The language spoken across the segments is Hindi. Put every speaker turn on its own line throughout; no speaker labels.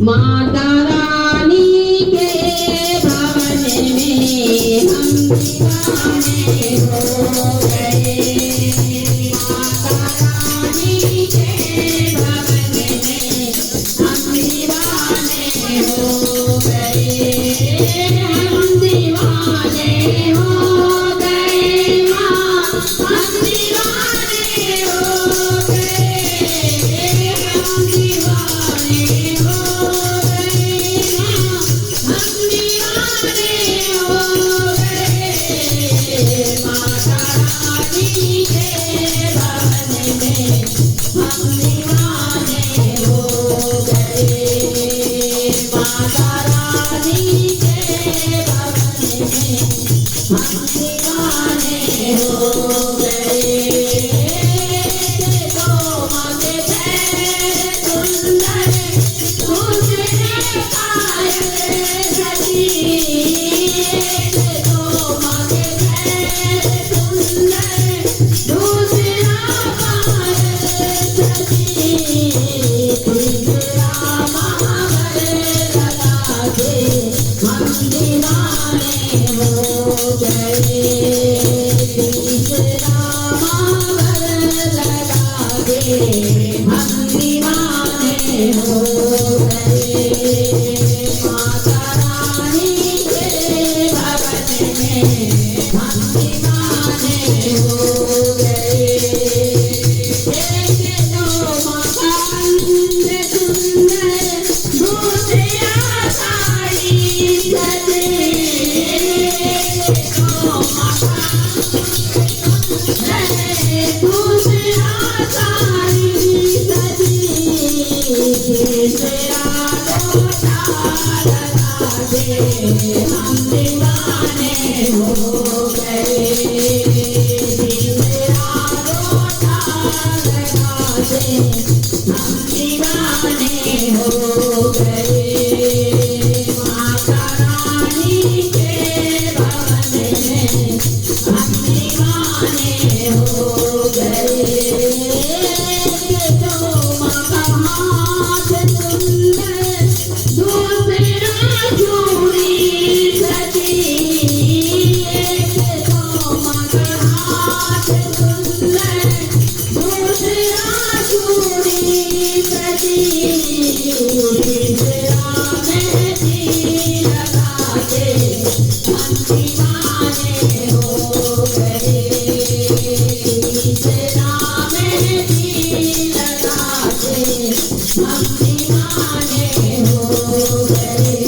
माता रानी के भवन में हम दीवाने हो गए। माता रानी के भवन में हम दीवाने हो गए। हम दीवाने हो गए माँ, हम दीवाने हो गए। हम दीवाने हो गए माँ, हम दीवाने हो गए। माता रानी के भवन में हम दीवाने हो गए। माता रानी के भवन में हम दीवाने हो गए। देखो माँ के पैर सुंदर, दूसरे पायल सजी। देखो माँ के पैर सुंदर, दूसरा पायल सजी। तीसरा महावर लगा के हम दीवाने हो गए। तीसरा महावर लगा के हम दीवाने हो गए। माता रानी के भवन में हम दीवाने हो गए। एक तो माता सुंदर सुंदर, दूसरा साड़ी सजे। देखो माता दूसरा साड़ी सजी। तीसरा लोटा लगा के हम दीवाने हो गए। तीसरा लोटा लगा के हम दीवाने हो गए। माता रानी के भवन में हम दीवाने हो गए। देखो माँ का हाथ सुंदर, दूसरा चूड़ी सजी। देखो माँ का हाथ सुंदर, दूसरा चूड़ी सजी। तीसरा मेहंदी लगा के हम दीवाने हो गए। तीसरा मेहंदी लगा के हम दीवाने हो गए।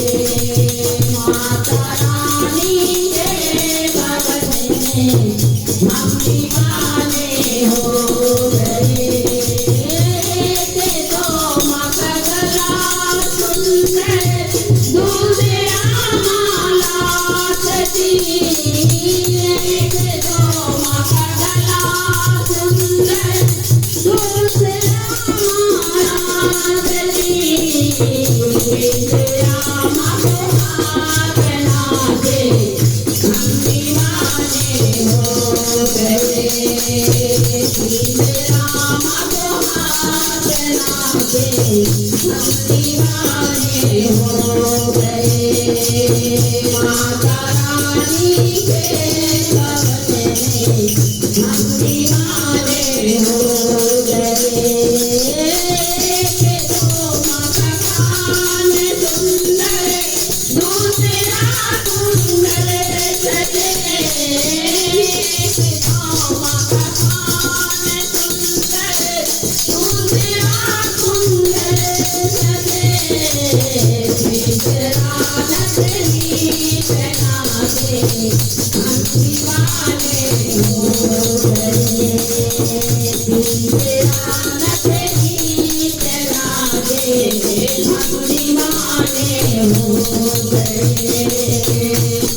माता रानी के भवन में हम दीवाने हो गए। देखो माँ का गला सुंदर, दूसरा माला सजी। देखो माँ का गला सुंदर, दूसरा माला सजी। तीसरा माँ को हाथ लगा के हम दीवाने हो गए। तीसरा माँ को हाथ लगा के हम दीवाने हो गए। माता रानी के भवन में हम दीवाने हो गए। देखो माँ का कान सुंदर, दूसरा कुंडल सजे। देखो माँ का कान सुंदर, दूसरा कुंडल सजे। तीसरा नथनी पहना के हम दीवाने हो गए। तीसरा नथनी पहना के हम दीवाने हो गए।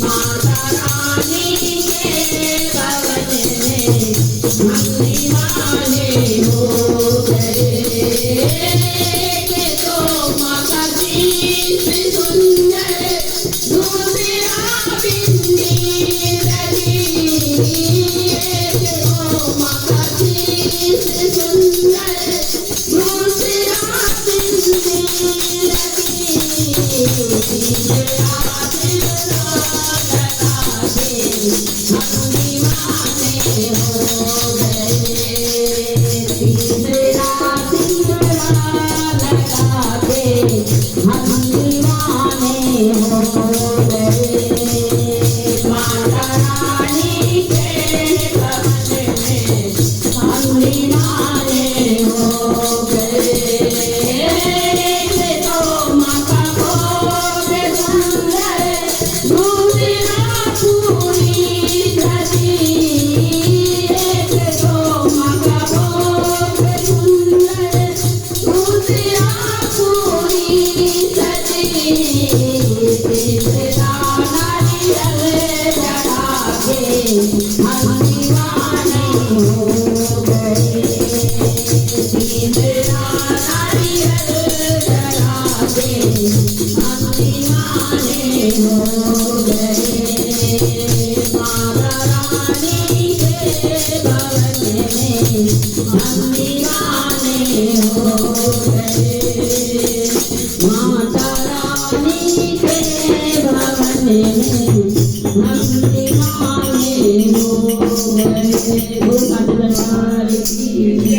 माता रानी के भवन में हम दीवाने हो गए। देखो माँ का दीप सुंदर, दूसरा बिंदी लगी। देखो माँ का दीप सुंदर, दूसरा बिंदी लगी। हो गए। माता रानी के भवन में हम दीवाने हो गए। माता रानी के भवन में हम दीवाने हो गए।